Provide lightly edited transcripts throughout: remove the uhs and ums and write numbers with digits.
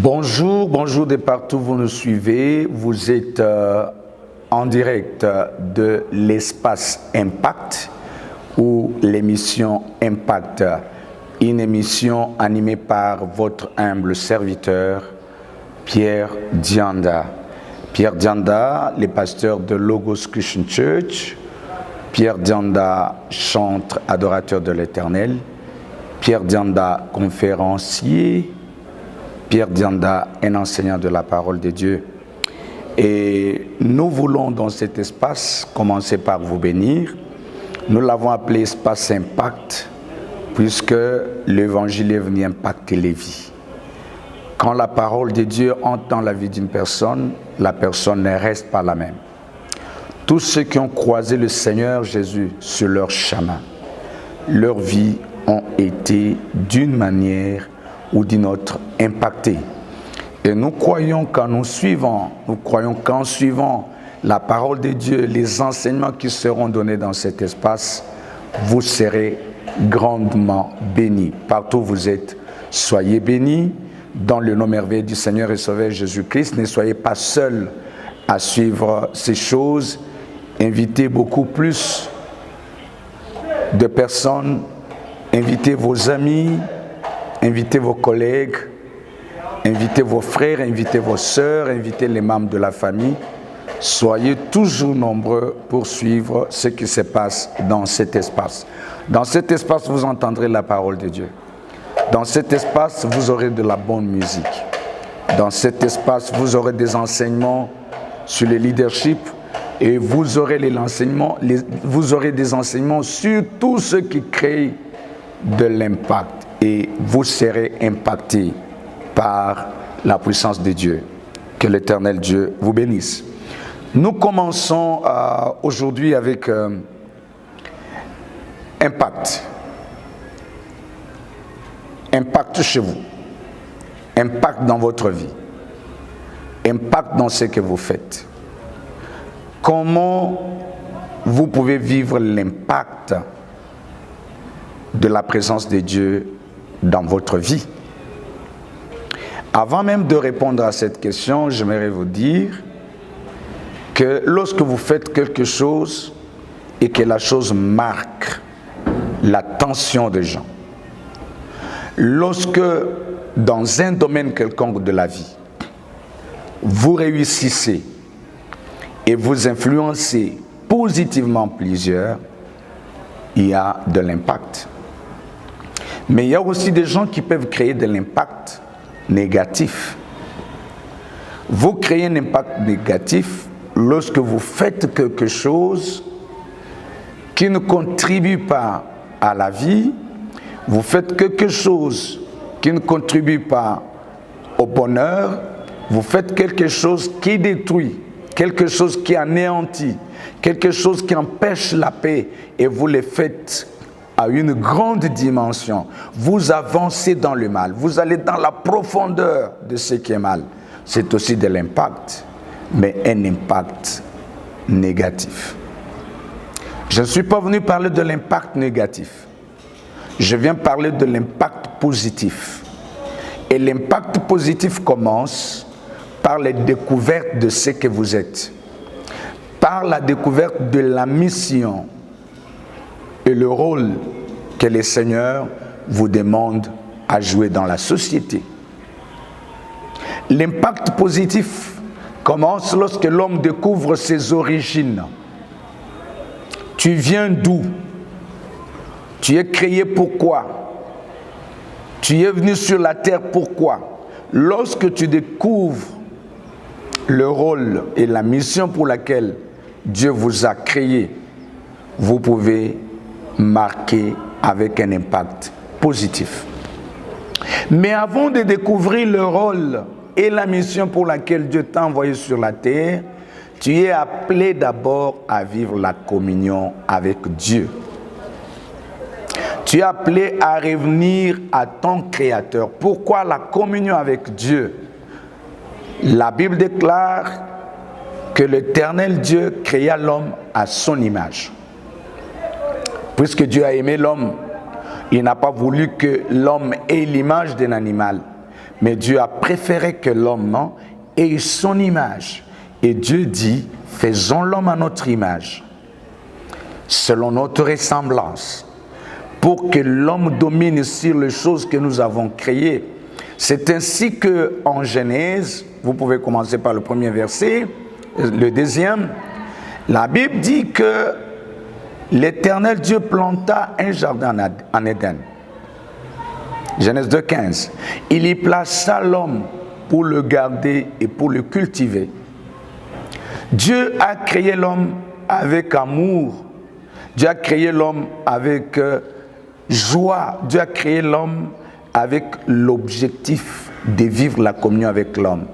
Bonjour, bonjour de partout où vous nous suivez. Vous êtes en direct de l'espace Impact ou l'émission Impact, une émission animée par votre humble serviteur Pierre Dianda. Pierre Dianda, le pasteur de Logos Christian Church. Pierre Dianda, chantre adorateur de l'Éternel. Pierre Dianda, conférencier. Pierre Dianda, un enseignant de la parole de Dieu. Et nous voulons dans cet espace commencer par vous bénir. Nous l'avons appelé espace Impact, puisque l'évangile est venu impacter les vies. Quand la parole de Dieu entre dans la vie d'une personne, la personne ne reste pas la même. Tous ceux qui ont croisé le Seigneur Jésus sur leur chemin, leurs vies ont été d'une manière ou d'une autre impactée. Et nous croyons qu'en suivant la parole de Dieu, les enseignements qui seront donnés dans cet espace, vous serez grandement bénis. Partout où vous êtes, soyez bénis dans le nom merveilleux du Seigneur et Sauveur Jésus-Christ. Ne soyez pas seuls à suivre ces choses. Invitez beaucoup plus de personnes, invitez vos amis, invitez vos collègues, invitez vos frères, invitez vos sœurs, invitez les membres de la famille. Soyez toujours nombreux pour suivre ce qui se passe dans cet espace. Dans cet espace, vous entendrez la parole de Dieu. Dans cet espace, vous aurez de la bonne musique. Dans cet espace, vous aurez des enseignements sur le leadership et vous aurez des enseignements sur tout ce qui crée de l'impact. Et vous serez impactés par la puissance de Dieu. Que l'Éternel Dieu vous bénisse. Nous commençons aujourd'hui avec impact. Impact chez vous. Impact dans votre vie. Impact dans ce que vous faites. Comment vous pouvez vivre l'impact de la présence de Dieu dans votre vie? Avant même de répondre à cette question, j'aimerais vous dire que lorsque vous faites quelque chose et que la chose marque l'attention des gens, lorsque dans un domaine quelconque de la vie, vous réussissez et vous influencez positivement plusieurs, il y a de l'impact. Mais il y a aussi des gens qui peuvent créer de l'impact négatif. Vous créez un impact négatif lorsque vous faites quelque chose qui ne contribue pas à la vie. Vous faites quelque chose qui ne contribue pas au bonheur. Vous faites quelque chose qui détruit, quelque chose qui anéantit, quelque chose qui empêche la paix, et vous le faites à une grande dimension. Vous avancez dans le mal, vous allez dans la profondeur de ce qui est mal. C'est aussi de l'impact, mais un impact négatif. Je ne suis pas venu parler de l'impact négatif. Je viens parler de l'impact positif. Et l'impact positif commence par la découverte de ce que vous êtes, par la découverte de la mission et le rôle que le Seigneur vous demande à jouer dans la société. L'impact positif commence lorsque l'homme découvre ses origines. Tu viens d'où? Tu es créé pourquoi? Tu es venu sur la terre pourquoi? Lorsque tu découvres le rôle et la mission pour laquelle Dieu vous a créé, vous pouvez marquer avec un impact positif. Mais avant de découvrir le rôle et la mission pour laquelle Dieu t'a envoyé sur la terre, tu es appelé d'abord à vivre la communion avec Dieu. Tu es appelé à revenir à ton Créateur. Pourquoi la communion avec Dieu? La Bible déclare que l'Éternel Dieu créa l'homme à son image. Puisque Dieu a aimé l'homme, il n'a pas voulu que l'homme ait l'image d'un animal, mais Dieu a préféré que l'homme ait son image. Et Dieu dit, faisons l'homme à notre image, selon notre ressemblance, pour que l'homme domine sur les choses que nous avons créées. C'est ainsi qu'en Genèse, vous pouvez commencer par le premier verset, le deuxième, la Bible dit que l'Éternel Dieu planta un jardin en Éden. Genèse 2,15. Il y plaça l'homme pour le garder et pour le cultiver. Dieu a créé l'homme avec amour. Dieu a créé l'homme avec joie. Dieu a créé l'homme avec l'objectif de vivre la communion avec l'homme.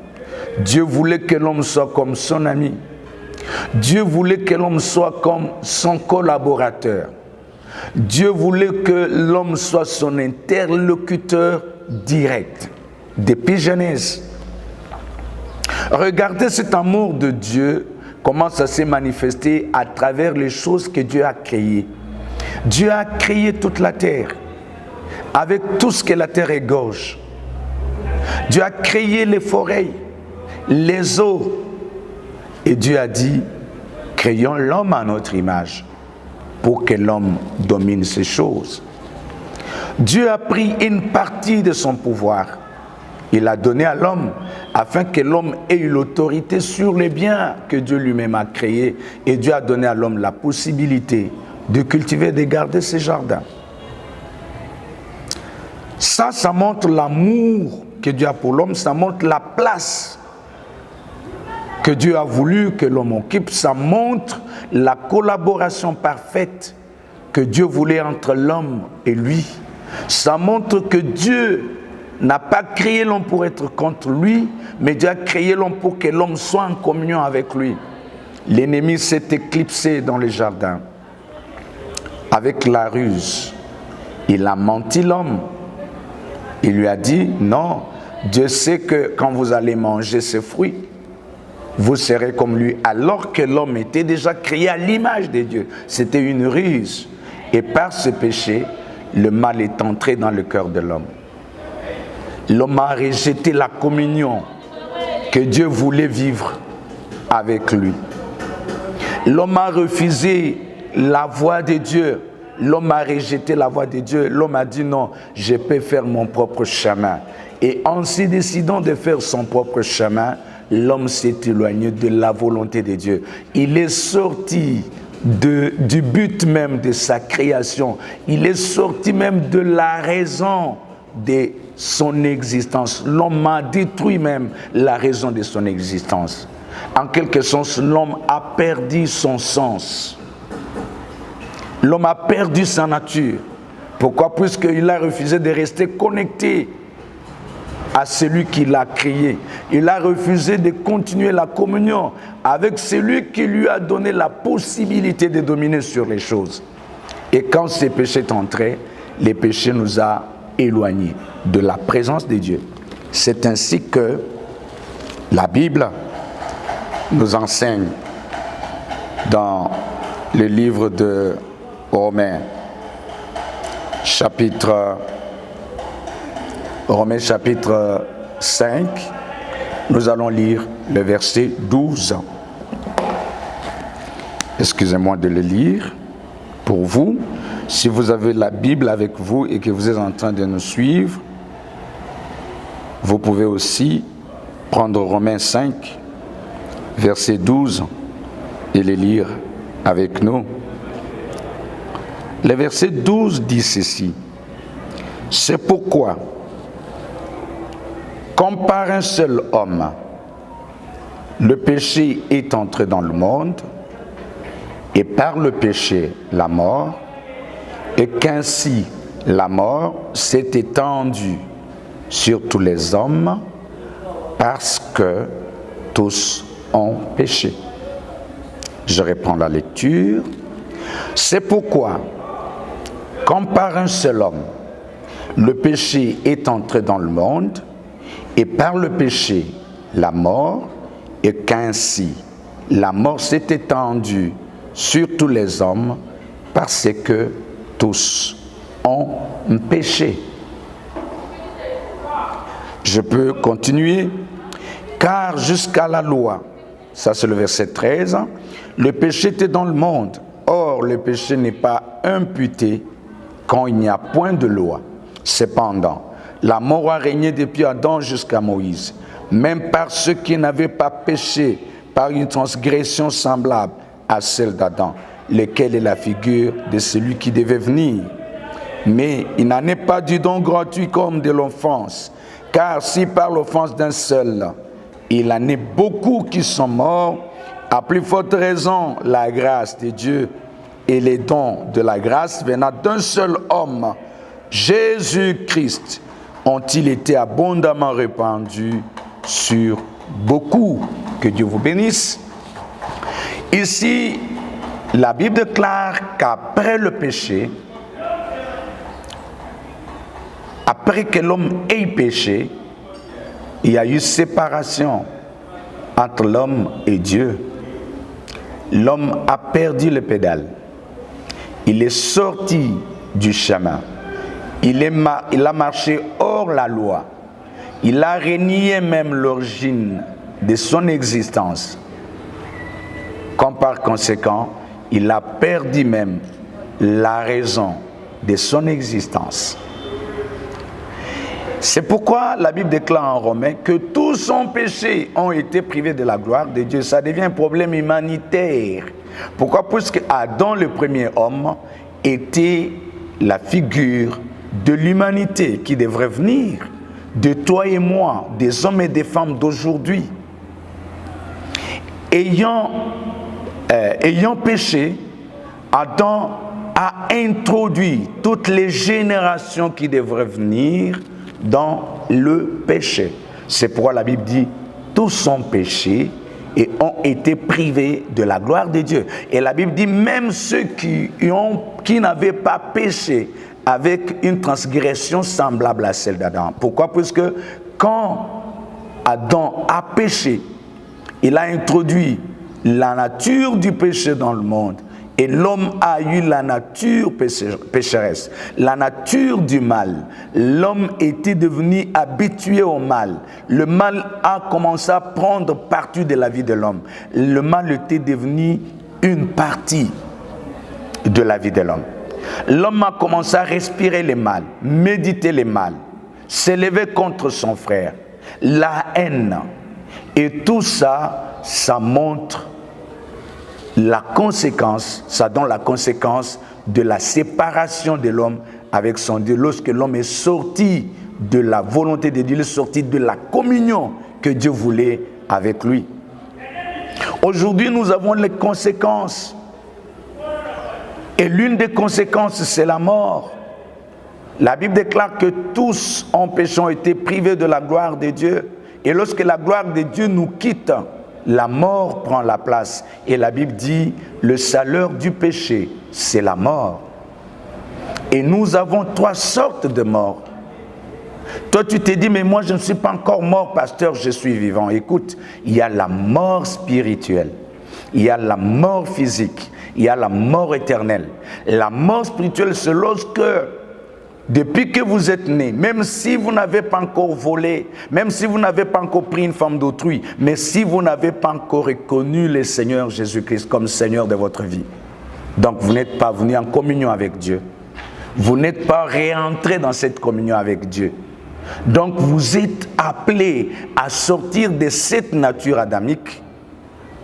Dieu voulait que l'homme soit comme son ami. Dieu voulait que l'homme soit comme son collaborateur. Dieu voulait que l'homme soit son interlocuteur direct. Depuis Genèse. Regardez cet amour de Dieu, comment ça s'est manifesté à travers les choses que Dieu a créées. Dieu a créé toute la terre, avec tout ce que la terre égorge. Dieu a créé les forêts, les eaux. Et Dieu a dit, créons l'homme à notre image, pour que l'homme domine ces choses. Dieu a pris une partie de son pouvoir. Il l'a donné à l'homme, afin que l'homme ait eu l'autorité sur les biens que Dieu lui-même a créés. Et Dieu a donné à l'homme la possibilité de cultiver et de garder ses jardins. Ça montre l'amour que Dieu a pour l'homme, ça montre la place que Dieu a voulu que l'homme occupe, ça montre la collaboration parfaite que Dieu voulait entre l'homme et lui. Ça montre que Dieu n'a pas créé l'homme pour être contre lui, mais Dieu a créé l'homme pour que l'homme soit en communion avec lui. L'ennemi s'est éclipsé dans le jardin avec la ruse. Il a menti l'homme. Il lui a dit, non, Dieu sait que quand vous allez manger ces fruits, vous serez comme lui, alors que l'homme était déjà créé à l'image de Dieu. C'était une ruse. Et par ce péché, le mal est entré dans le cœur de l'homme. L'homme a rejeté la communion que Dieu voulait vivre avec lui. L'homme a refusé la voix de Dieu. L'homme a rejeté la voix de Dieu. L'homme a dit non, je peux faire mon propre chemin. Et en se décidant de faire son propre chemin, l'homme s'est éloigné de la volonté de Dieu. Il est sorti du but même de sa création. Il est sorti même de la raison de son existence. L'homme a détruit même la raison de son existence. En quelque sens, l'homme a perdu son sens. L'homme a perdu sa nature. Pourquoi? Puisqu'il a refusé de rester connecté à celui qui l'a créé. Il a refusé de continuer la communion avec celui qui lui a donné la possibilité de dominer sur les choses. Et quand ces péchés sont entrés, les péchés nous ont éloignés de la présence de Dieu. C'est ainsi que la Bible nous enseigne dans le livre de Romains, chapitre 5, nous allons lire le verset 12. Excusez-moi de le lire pour vous. Si vous avez la Bible avec vous et que vous êtes en train de nous suivre, vous pouvez aussi prendre Romains 5, verset 12 et le lire avec nous. Le verset 12 dit ceci. C'est pourquoi, comme par un seul homme, le péché est entré dans le monde, et par le péché, la mort, et qu'ainsi la mort s'est étendue sur tous les hommes, parce que tous ont péché. Je reprends la lecture. C'est pourquoi, comme par un seul homme, le péché est entré dans le monde, et par le péché, la mort, et qu'ainsi la mort s'est étendue sur tous les hommes, parce que tous ont péché. Je peux continuer. Car jusqu'à la loi, ça c'est le verset 13, le péché était dans le monde. Or, le péché n'est pas imputé quand il n'y a point de loi. Cependant, la mort a régné depuis Adam jusqu'à Moïse, même par ceux qui n'avaient pas péché par une transgression semblable à celle d'Adam, lequel est la figure de celui qui devait venir. Mais il n'en est pas du don gratuit comme de l'offense, car si par l'offense d'un seul, il en est beaucoup qui sont morts, à plus forte raison, la grâce de Dieu et les dons de la grâce venant d'un seul homme, Jésus-Christ, ont-ils été abondamment répandus sur beaucoup. Que Dieu vous bénisse. Ici, la Bible déclare qu'après le péché, après que l'homme ait péché, il y a eu séparation entre l'homme et Dieu. L'homme a perdu le pédale. Il est sorti du chemin. Il a marché hors la loi. Il a renié même l'origine de son existence. Comme par conséquent, il a perdu même la raison de son existence. C'est pourquoi la Bible déclare en Romains que tous son péché ont été privés de la gloire de Dieu. Ça devient un problème humanitaire. Pourquoi? Puisque Adam, le premier homme, était la figure de l'humanité qui devrait venir, de toi et moi, des hommes et des femmes d'aujourd'hui. Ayant péché, Adam a introduit toutes les générations qui devraient venir dans le péché. C'est pourquoi la Bible dit tous ont péché et ont été privés de la gloire de Dieu. Et la Bible dit même ceux qui n'avaient pas péché avec une transgression semblable à celle d'Adam. Pourquoi? Parce que quand Adam a péché, il a introduit la nature du péché dans le monde. Et l'homme a eu la nature pécheresse, la nature du mal. L'homme était devenu habitué au mal. Le mal a commencé à prendre partie de la vie de l'homme. Le mal était devenu une partie de la vie de l'homme. L'homme a commencé à respirer le mal, méditer le mal, s'élever contre son frère, la haine. Et tout ça, ça montre la conséquence, ça donne la conséquence de la séparation de l'homme avec son Dieu. Lorsque l'homme est sorti de la volonté de Dieu, il est sorti de la communion que Dieu voulait avec lui. Aujourd'hui, nous avons les conséquences. Et l'une des conséquences, c'est la mort. La Bible déclare que tous en péché ont été privés de la gloire de Dieu. Et lorsque la gloire de Dieu nous quitte, la mort prend la place. Et la Bible dit, le salaire du péché, c'est la mort. Et nous avons 3 sortes de morts. Toi, tu t'es dit, mais moi, je ne suis pas encore mort, pasteur, je suis vivant. Écoute, il y a la mort spirituelle, il y a la mort physique, il y a la mort éternelle. La mort spirituelle, c'est lorsque, depuis que vous êtes né, même si vous n'avez pas encore volé, même si vous n'avez pas encore pris une femme d'autrui, mais si vous n'avez pas encore reconnu le Seigneur Jésus-Christ comme Seigneur de votre vie, donc vous n'êtes pas venu en communion avec Dieu. Vous n'êtes pas réentré dans cette communion avec Dieu. Donc vous êtes appelé à sortir de cette nature adamique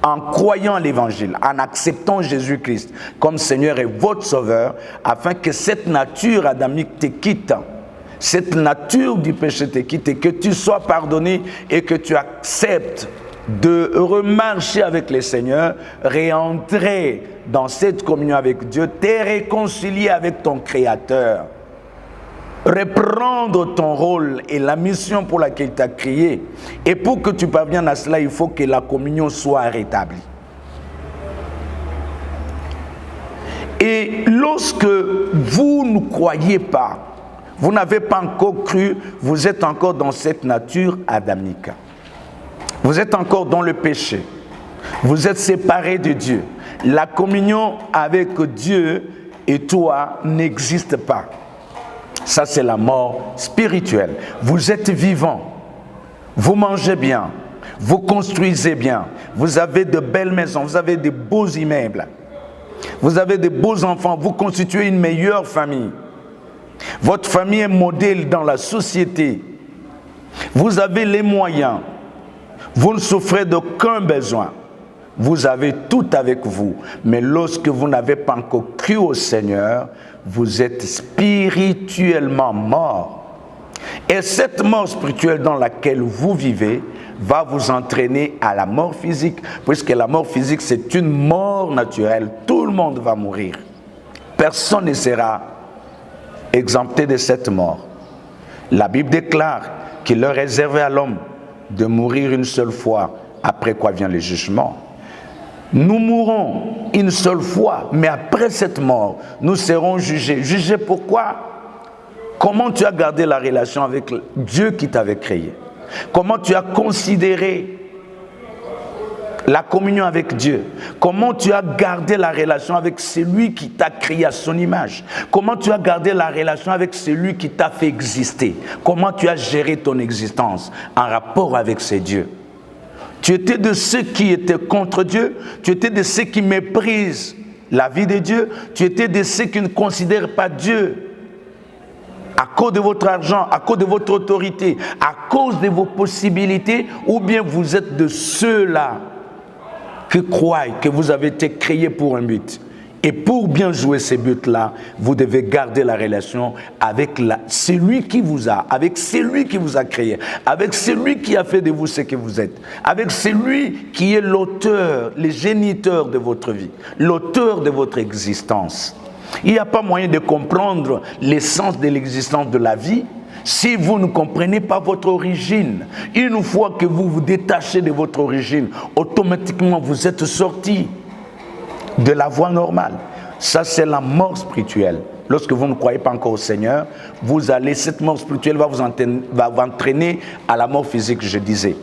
en croyant à l'évangile, en acceptant Jésus-Christ comme Seigneur et votre Sauveur, afin que cette nature adamique te quitte, cette nature du péché te quitte, et que tu sois pardonné et que tu acceptes de remarcher avec le Seigneur, réentrer dans cette communion avec Dieu, te réconcilier avec ton Créateur, reprendre ton rôle et la mission pour laquelle il t'a créé. Et pour que tu parviennes à cela, il faut que la communion soit rétablie. Et lorsque vous ne croyez pas, vous n'avez pas encore cru, vous êtes encore dans cette nature adamique. Vous êtes encore dans le péché. Vous êtes séparés de Dieu. La communion avec Dieu et toi n'existe pas. Ça, c'est la mort spirituelle. Vous êtes vivant, vous mangez bien, vous construisez bien, vous avez de belles maisons, vous avez de beaux immeubles, vous avez de beaux enfants, vous constituez une meilleure famille. Votre famille est modèle dans la société. Vous avez les moyens. Vous ne souffrez d'aucun besoin. Vous avez tout avec vous. Mais lorsque vous n'avez pas encore cru au Seigneur, vous êtes spirituellement mort. Et cette mort spirituelle dans laquelle vous vivez va vous entraîner à la mort physique. Puisque la mort physique, c'est une mort naturelle. Tout le monde va mourir. Personne ne sera exempté de cette mort. La Bible déclare qu'il est réservé à l'homme de mourir une seule fois, après quoi vient le jugement. Nous mourrons une seule fois, mais après cette mort, nous serons jugés. Jugés pourquoi? Comment tu as gardé la relation avec Dieu qui t'avait créé? Comment tu as considéré la communion avec Dieu? Comment tu as gardé la relation avec celui qui t'a créé à son image? Comment tu as gardé la relation avec celui qui t'a fait exister? Comment tu as géré ton existence en rapport avec ces dieux? Tu étais de ceux qui étaient contre Dieu, tu étais de ceux qui méprisent la vie de Dieu, tu étais de ceux qui ne considèrent pas Dieu à cause de votre argent, à cause de votre autorité, à cause de vos possibilités, ou bien vous êtes de ceux-là qui croient que vous avez été créés pour un but. Et pour bien jouer ces buts-là, vous devez garder la relation avec celui qui vous a, avec celui qui vous a créé, avec celui qui a fait de vous ce que vous êtes, avec celui qui est l'auteur, le géniteur de votre vie, l'auteur de votre existence. Il n'y a pas moyen de comprendre l'essence de l'existence de la vie si vous ne comprenez pas votre origine. Une fois que vous vous détachez de votre origine, automatiquement vous êtes sorti de la voie normale. Ça, c'est la mort spirituelle. Lorsque vous ne croyez pas encore au Seigneur, cette mort spirituelle va vous entraîner à la mort physique, je disais.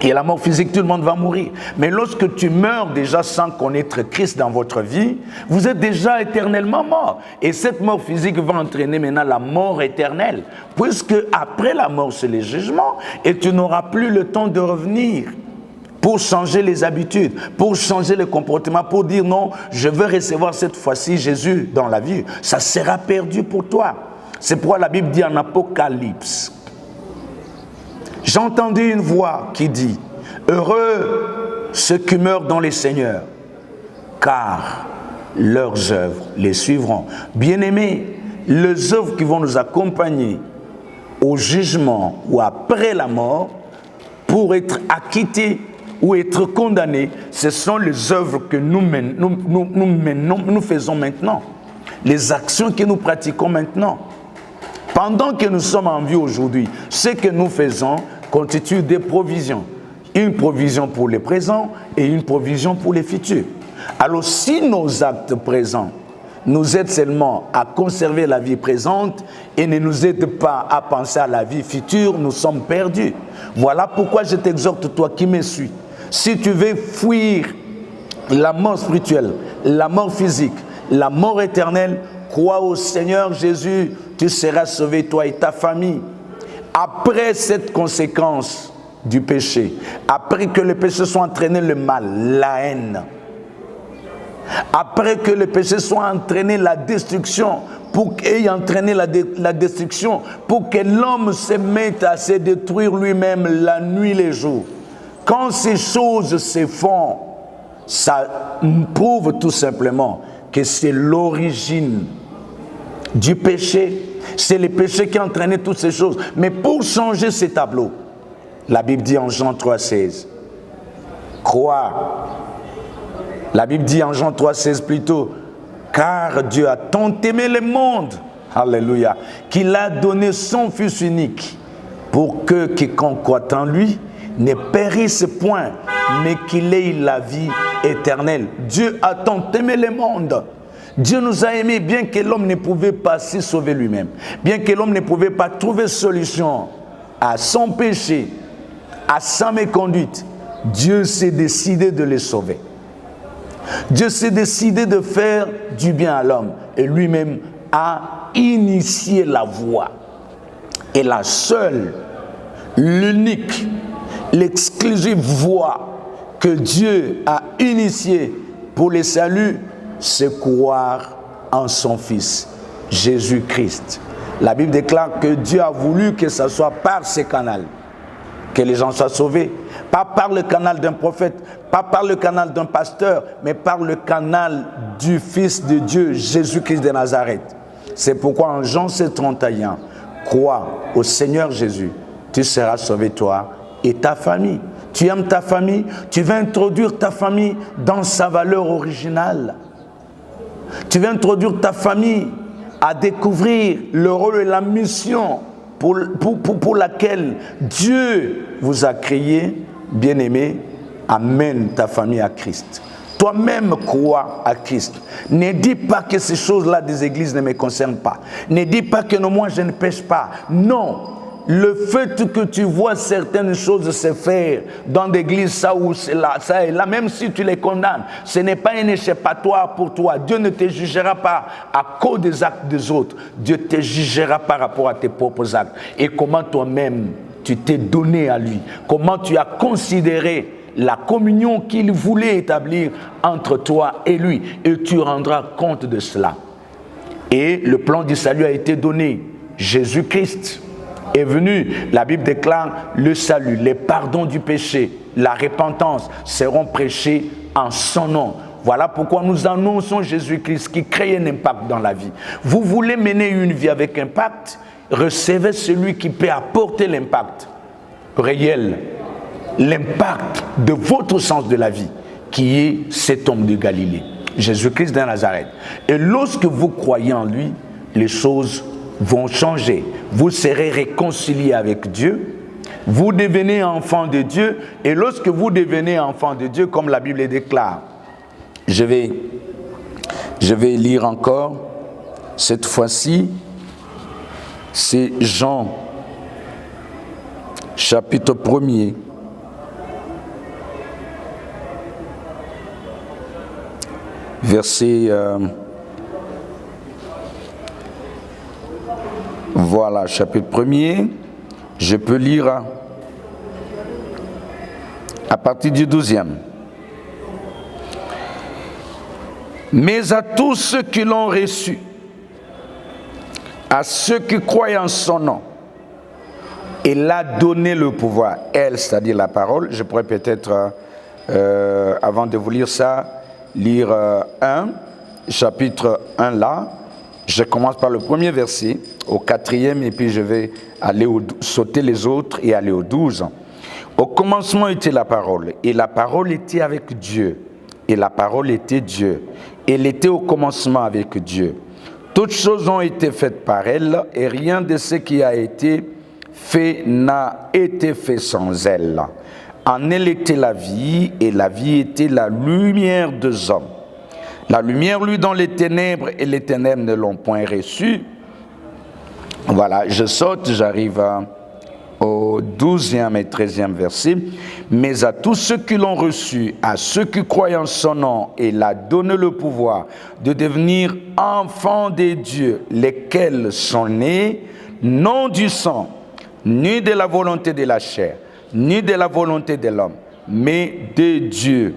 Et à la mort physique, tout le monde va mourir. Mais lorsque tu meurs déjà sans connaître Christ dans votre vie, vous êtes déjà éternellement mort. Et cette mort physique va entraîner maintenant la mort éternelle. Puisque après la mort, c'est le jugement. Et tu n'auras plus le temps de revenir pour changer les habitudes, pour changer le comportement, pour dire non, je veux recevoir cette fois-ci Jésus dans la vie. Ça sera perdu pour toi. C'est pourquoi la Bible dit en Apocalypse, j'ai entendu une voix qui dit, heureux ceux qui meurent dans les Seigneurs, car leurs œuvres les suivront. Bien-aimés, les œuvres qui vont nous accompagner au jugement ou après la mort, pour être acquittés ou être condamnés, ce sont les œuvres que nous faisons maintenant, les actions que nous pratiquons maintenant. Pendant que nous sommes en vie aujourd'hui, ce que nous faisons constitue des provisions. Une provision pour le présent et une provision pour le futur. Alors si nos actes présents nous aident seulement à conserver la vie présente et ne nous aident pas à penser à la vie future, nous sommes perdus. Voilà pourquoi je t'exhorte, toi qui me suis. Si tu veux fuir la mort spirituelle, la mort physique, la mort éternelle, crois au Seigneur Jésus, tu seras sauvé, toi et ta famille. Après cette conséquence du péché, après que le péché soit entraîné le mal, la haine, après que le péché soit entraîné la destruction, ayant entraîné la destruction, pour que l'homme se mette à se détruire lui-même la nuit et le jour. Quand ces choses se font, ça prouve tout simplement que c'est l'origine du péché. C'est le péché qui a entraîné toutes ces choses. Mais pour changer ces tableaux, la Bible dit en Jean 3,16, crois. La Bible dit en Jean 3,16 plutôt, car Dieu a tant aimé le monde, alléluia, qu'il a donné son Fils unique, pour que quiconque croit en lui ne périsse point, mais qu'il ait la vie éternelle. Dieu a tant aimé le monde. Dieu nous a aimés bien que l'homme ne pouvait pas s'y sauver lui-même, bien que l'homme ne pouvait pas trouver solution à son péché, à sa méconduite. Dieu s'est décidé de les sauver. Dieu s'est décidé de faire du bien à l'homme et lui-même a initié la voie. Et la seule, l'unique l'exclusive voie que Dieu a initiée pour le salut, c'est croire en son Fils, Jésus-Christ. La Bible déclare que Dieu a voulu que ce soit par ce canal que les gens soient sauvés. Pas par le canal d'un prophète, pas par le canal d'un pasteur, mais par le canal du Fils de Dieu, Jésus-Christ de Nazareth. C'est pourquoi en Jean 7,31, crois au Seigneur Jésus, tu seras sauvé toi et ta famille. Tu aimes ta famille, tu vas introduire ta famille dans sa valeur originale. Tu vas introduire ta famille à découvrir le rôle et la mission pour laquelle Dieu vous a créé. Bien-aimé, amène ta famille à Christ. Toi-même crois à Christ. Ne dis pas que ces choses-là des églises ne me concernent pas. Ne dis pas que non, moi je ne pêche pas. Non. Le fait que tu vois certaines choses se faire dans l'église, ça ou là, ça et là, même si tu les condamnes, ce n'est pas un échappatoire pour toi. Dieu ne te jugera pas à cause des actes des autres. Dieu te jugera par rapport à tes propres actes. Et comment toi-même tu t'es donné à lui. Comment tu as considéré la communion qu'il voulait établir entre toi et lui. Et tu rendras compte de cela. Et le plan du salut a été donné. Jésus-Christ est venu. La Bible déclare le salut, les pardons du péché, la repentance seront prêchés en son nom. Voilà pourquoi nous annonçons Jésus-Christ qui crée un impact dans la vie. Vous voulez mener une vie avec impact? Recevez celui qui peut apporter l'impact réel, l'impact de votre sens de la vie, qui est cet homme de Galilée, Jésus-Christ de Nazareth. Et lorsque vous croyez en lui, les choses vont changer. Vous serez réconciliés avec Dieu, vous devenez enfant de Dieu, et lorsque vous devenez enfant de Dieu, comme la Bible le déclare, je vais lire encore, cette fois-ci, c'est Jean, chapitre 1er, verset, voilà, chapitre 1er, je peux lire à partir du 12e. Mais à tous ceux qui l'ont reçu, à ceux qui croient en son nom, il a donné le pouvoir. Elle, c'est-à-dire la parole, je pourrais peut-être, avant de vous lire ça, lire chapitre 1 là. Je commence par le premier verset, au 4e, et puis je vais aller sauter les autres et aller au 12. Au commencement était la parole, et la parole était avec Dieu, et la parole était Dieu. Elle était au commencement avec Dieu. Toutes choses ont été faites par elle, et rien de ce qui a été fait n'a été fait sans elle. En elle était la vie, et la vie était la lumière des hommes. La lumière, lui, dans les ténèbres, et les ténèbres ne l'ont point reçue. Voilà, je saute, j'arrive au 12e et 13e verset. Mais à tous ceux qui l'ont reçu, à ceux qui croient en son nom, il a donné le pouvoir de devenir enfants de Dieu, lesquels sont nés non du sang, ni de la volonté de la chair, ni de la volonté de l'homme, mais de Dieu.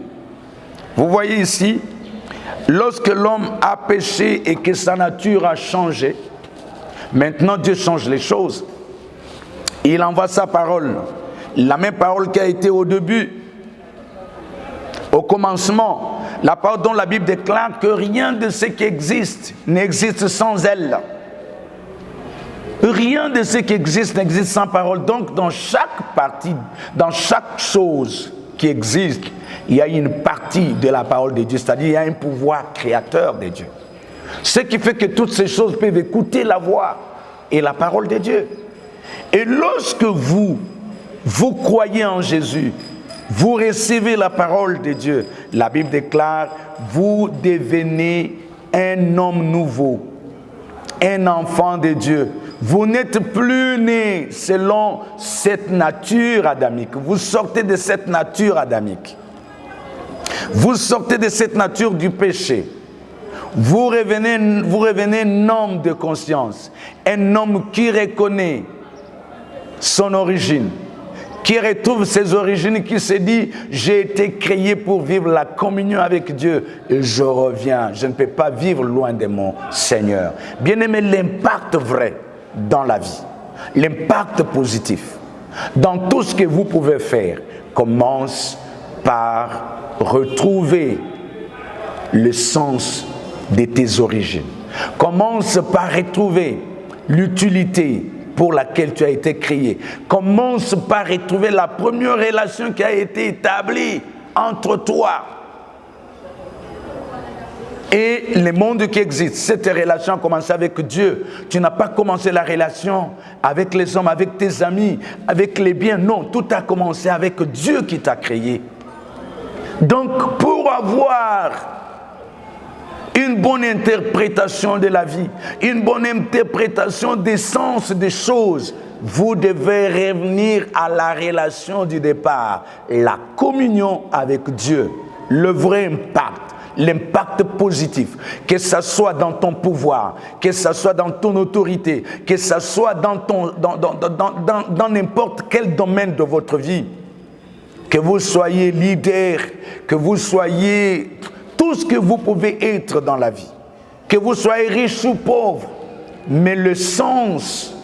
Vous voyez ici, lorsque l'homme a péché et que sa nature a changé, maintenant Dieu change les choses. Il envoie sa parole, la même parole qui a été au début, au commencement, la parole dont la Bible déclare que rien de ce qui existe n'existe sans elle. Rien de ce qui existe n'existe sans parole. Donc dans chaque partie, dans chaque chose qui existe, il y a une partie de la parole de Dieu, c'est-à-dire il y a un pouvoir créateur de Dieu. Ce qui fait que toutes ces choses peuvent écouter la voix et la parole de Dieu. Et lorsque vous croyez en Jésus, vous recevez la parole de Dieu, la Bible déclare, vous devenez un homme nouveau, un enfant de Dieu. Vous n'êtes plus né selon cette nature adamique. Vous sortez de cette nature adamique. Vous sortez de cette nature du péché. Vous revenez un homme de conscience, un homme qui reconnaît son origine, qui retrouve ses origines, qui se dit, j'ai été créé pour vivre la communion avec Dieu et je reviens, je ne peux pas vivre loin de mon Seigneur. Bien-aimé, l'impact vrai dans la vie, l'impact positif, dans tout ce que vous pouvez faire, commence par retrouver le sens de tes origines. Commence par retrouver l'utilité pour laquelle tu as été créé. Commence par retrouver la première relation qui a été établie entre toi et le monde qui existe. Cette relation a commencé avec Dieu. Tu n'as pas commencé la relation avec les hommes, avec tes amis, avec les biens. Non, tout a commencé avec Dieu qui t'a créé. Donc, pour avoir une bonne interprétation de la vie, une bonne interprétation des sens des choses, vous devez revenir à la relation du départ, la communion avec Dieu, le vrai impact, l'impact positif, que ce soit dans ton pouvoir, que ce soit dans ton autorité, que ce soit dans n'importe quel domaine de votre vie, que vous soyez leader, que vous soyez tout ce que vous pouvez être dans la vie, que vous soyez riche ou pauvre, mais le sens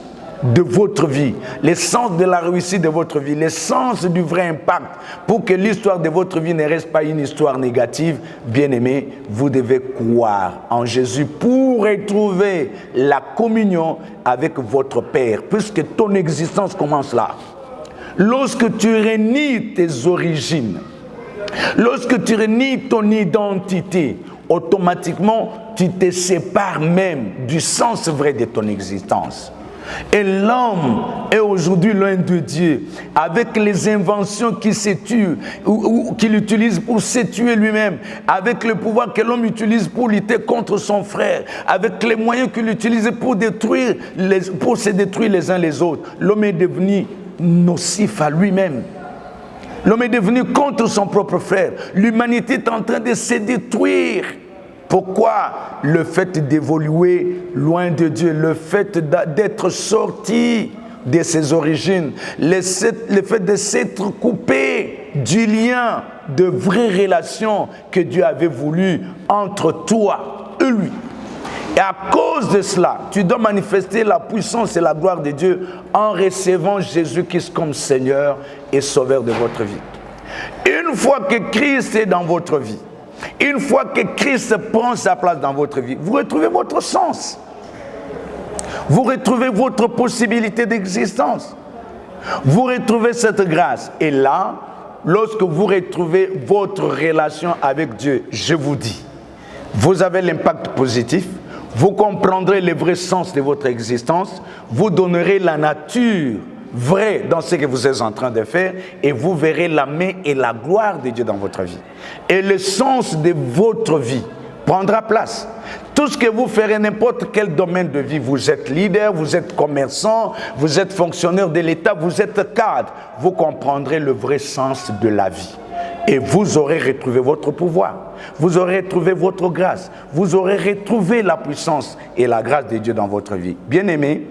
de votre vie, le sens de la réussite de votre vie, le sens du vrai impact, pour que l'histoire de votre vie ne reste pas une histoire négative, bien-aimé, vous devez croire en Jésus pour retrouver la communion avec votre Père, puisque ton existence commence là. Lorsque tu renies tes origines, lorsque tu renies ton identité, automatiquement, tu te sépares même du sens vrai de ton existence. Et l'homme est aujourd'hui loin de Dieu, avec les inventions qui se tuent, ou qu'il utilise pour se tuer lui-même, avec le pouvoir que l'homme utilise pour lutter contre son frère, avec les moyens qu'il utilise pour se détruire les uns les autres. L'homme est devenu nocif à lui-même. L'homme est devenu contre son propre frère. L'humanité est en train de se détruire. Pourquoi? Le fait d'évoluer loin de Dieu, le fait d'être sorti de ses origines, le fait de s'être coupé du lien de vraies relations que Dieu avait voulu entre toi et lui. Et à cause de cela, tu dois manifester la puissance et la gloire de Dieu en recevant Jésus-Christ comme Seigneur et Sauveur de votre vie. Une fois que Christ est dans votre vie, une fois que Christ prend sa place dans votre vie, vous retrouvez votre sens. Vous retrouvez votre possibilité d'existence. Vous retrouvez cette grâce. Et là, lorsque vous retrouvez votre relation avec Dieu, je vous dis, vous avez l'impact positif, vous comprendrez le vrai sens de votre existence, vous donnerez la nature vraie dans ce que vous êtes en train de faire et vous verrez la main et la gloire de Dieu dans votre vie. Et le sens de votre vie prendra place. Tout ce que vous ferez, n'importe quel domaine de vie, vous êtes leader, vous êtes commerçant, vous êtes fonctionnaire de l'État, vous êtes cadre, vous comprendrez le vrai sens de la vie. Et vous aurez retrouvé votre pouvoir, vous aurez retrouvé votre grâce, vous aurez retrouvé la puissance et la grâce de Dieu dans votre vie. Bien-aimés,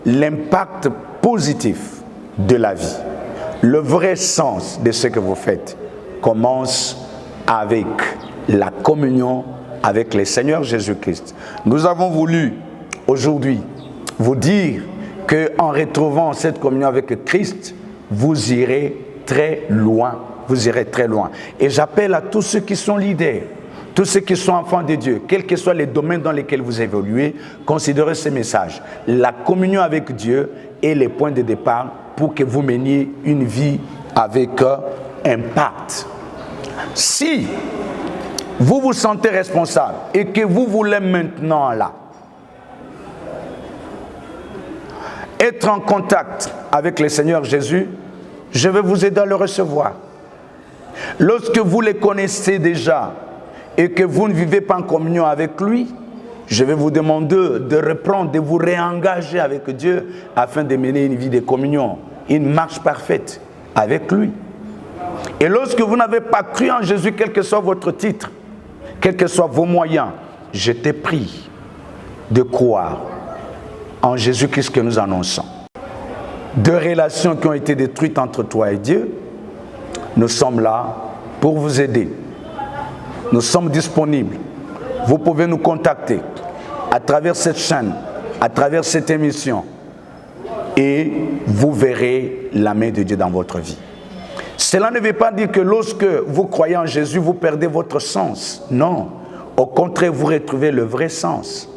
l'impact positif de la vie, le vrai sens de ce que vous faites commence avec la communion avec le Seigneur Jésus-Christ. Nous avons voulu aujourd'hui vous dire qu'en retrouvant cette communion avec Christ, vous irez très loin. Vous irez très loin. Et j'appelle à tous ceux qui sont leaders, tous ceux qui sont enfants de Dieu, quels que soient les domaines dans lesquels vous évoluez, considérez ce message. La communion avec Dieu est le point de départ pour que vous meniez une vie avec impact. Si vous vous sentez responsable et que vous voulez maintenant là être en contact avec le Seigneur Jésus, je vais vous aider à le recevoir. Lorsque vous le connaissez déjà et que vous ne vivez pas en communion avec lui, je vais vous demander de reprendre, de vous réengager avec Dieu afin de mener une vie de communion, une marche parfaite avec lui. Et lorsque vous n'avez pas cru en Jésus, quel que soit votre titre, quels que soient vos moyens, je te prie de croire en Jésus-Christ que nous annonçons. de relations qui ont été détruites entre toi et Dieu, nous sommes là pour vous aider. Nous sommes disponibles. Vous pouvez nous contacter à travers cette chaîne, à travers cette émission, et vous verrez la main de Dieu dans votre vie. Cela ne veut pas dire que lorsque vous croyez en Jésus, vous perdez votre sens. Non. Au contraire, vous retrouvez le vrai sens.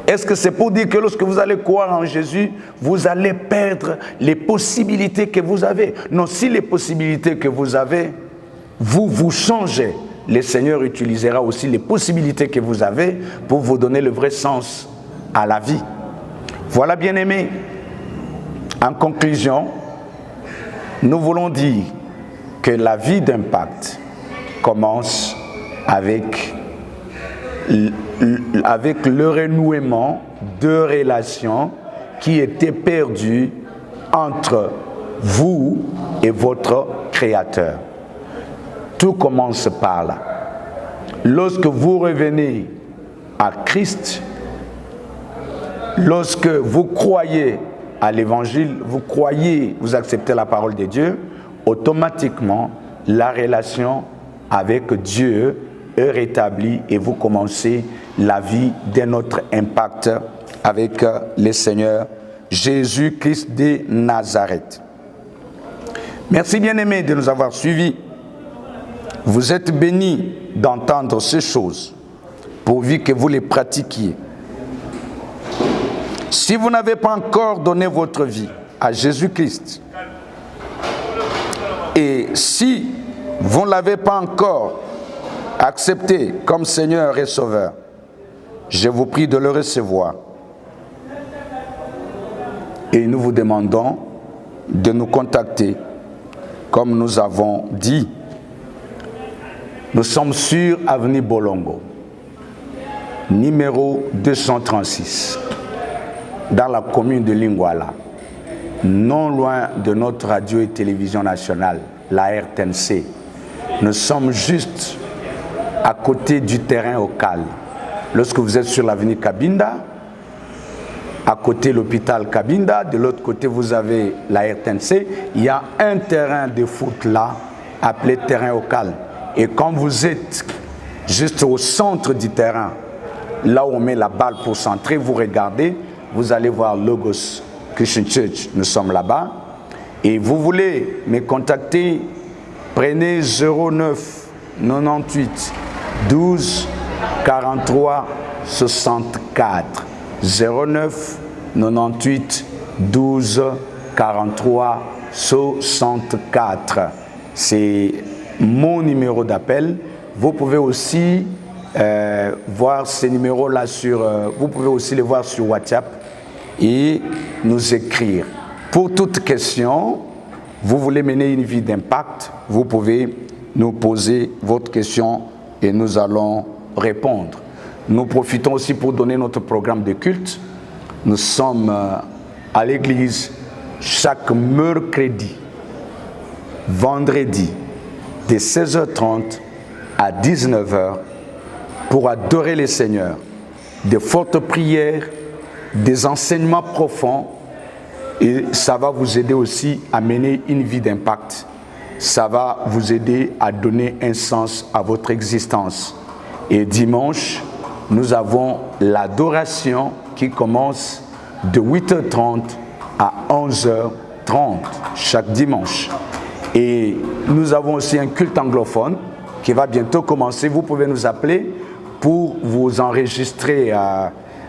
Est-ce que c'est pour dire que lorsque vous allez croire en Jésus, vous allez perdre les possibilités que vous avez? Non, si les possibilités que vous avez, vous changez, le Seigneur utilisera aussi les possibilités que vous avez pour vous donner le vrai sens à la vie. Voilà, bien-aimés. En conclusion, nous voulons dire que la vie d'impact commence avec le renouement de relations qui étaient perdues entre vous et votre Créateur. Tout commence par là. Lorsque vous revenez à Christ, lorsque vous croyez à l'Évangile, vous acceptez la parole de Dieu, automatiquement, la relation avec Dieu est rétablie et vous commencez la vie d'un autre impact avec le Seigneur Jésus-Christ de Nazareth. Merci, bien-aimés, de nous avoir suivis. Vous êtes bénis d'entendre ces choses, pourvu que vous les pratiquiez. Si vous n'avez pas encore donné votre vie à Jésus-Christ, et si vous ne l'avez pas encore accepté comme Seigneur et Sauveur, je vous prie de le recevoir. Et nous vous demandons de nous contacter, comme nous avons dit. Nous sommes sur Avenue Bolongo, numéro 236, dans la commune de Lingwala, non loin de notre radio et télévision nationale, la RTNC. Nous sommes juste à côté du terrain au Cal. Lorsque vous êtes sur l'avenue Kabinda, à côté de l'hôpital Kabinda, de l'autre côté vous avez la RTNC, il y a un terrain de foot là, appelé terrain au Cal. Et quand vous êtes juste au centre du terrain, là où on met la balle pour centrer, vous regardez, vous allez voir Logos Christian Church, nous sommes là-bas. Et vous voulez me contacter, prenez 09 98 12 43 64. 09 98 12 43 64. C'est mon numéro d'appel. Vous pouvez aussi voir ces numéros-là vous pouvez aussi les voir sur WhatsApp et nous écrire. Pour toute question, vous voulez mener une vie d'impact, vous pouvez nous poser votre question et nous allons répondre. Nous profitons aussi pour donner notre programme de culte. Nous sommes à l'église chaque mercredi, vendredi, de 16h30 à 19h pour adorer le Seigneur. De fortes prières, des enseignements profonds, et ça va vous aider aussi à mener une vie d'impact. Ça va vous aider à donner un sens à votre existence. Et dimanche, nous avons l'adoration qui commence de 8h30 à 11h30 chaque dimanche. Et nous avons aussi un culte anglophone qui va bientôt commencer. Vous pouvez nous appeler pour vous enregistrer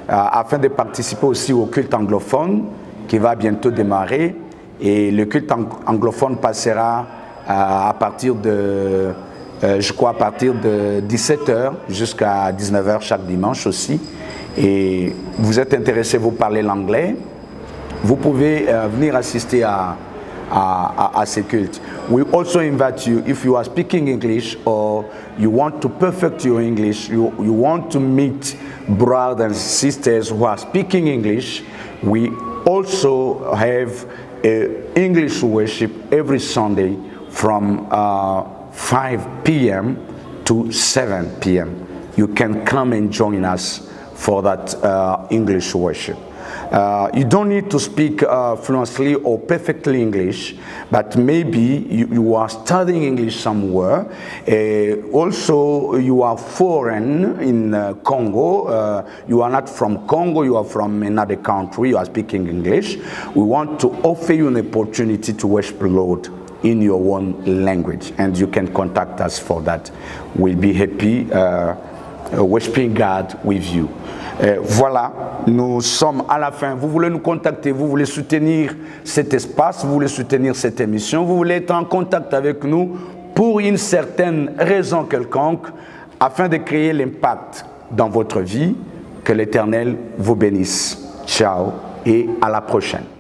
afin de participer aussi au culte anglophone qui va bientôt démarrer. Et le culte anglophone passera à partir de 17h jusqu'à 19h chaque dimanche aussi. Et vous êtes intéressé, vous parlez l'anglais, vous pouvez venir assister à ces cultes. We also invite you, if you are speaking English or you want to perfect your English, you want to meet brothers and sisters who are speaking English, we also have English worship every Sunday from 5 p.m. to 7 p.m. You can come and join us for that English worship. You don't need to speak fluently or perfectly English, but maybe you are studying English somewhere. Also, you are foreign in Congo. You are not from Congo, you are from another country, you are speaking English. We want to offer you an opportunity to worship the Lord in your own language, and you can contact us for that. We'll be happy worshiping God with you. Voilà, nous sommes à la fin. Vous voulez nous contacter, vous voulez soutenir cet espace, vous voulez soutenir cette émission, vous voulez être en contact avec nous pour une certaine raison quelconque, afin de créer l'impact dans votre vie. Que l'Éternel vous bénisse. Ciao et à la prochaine.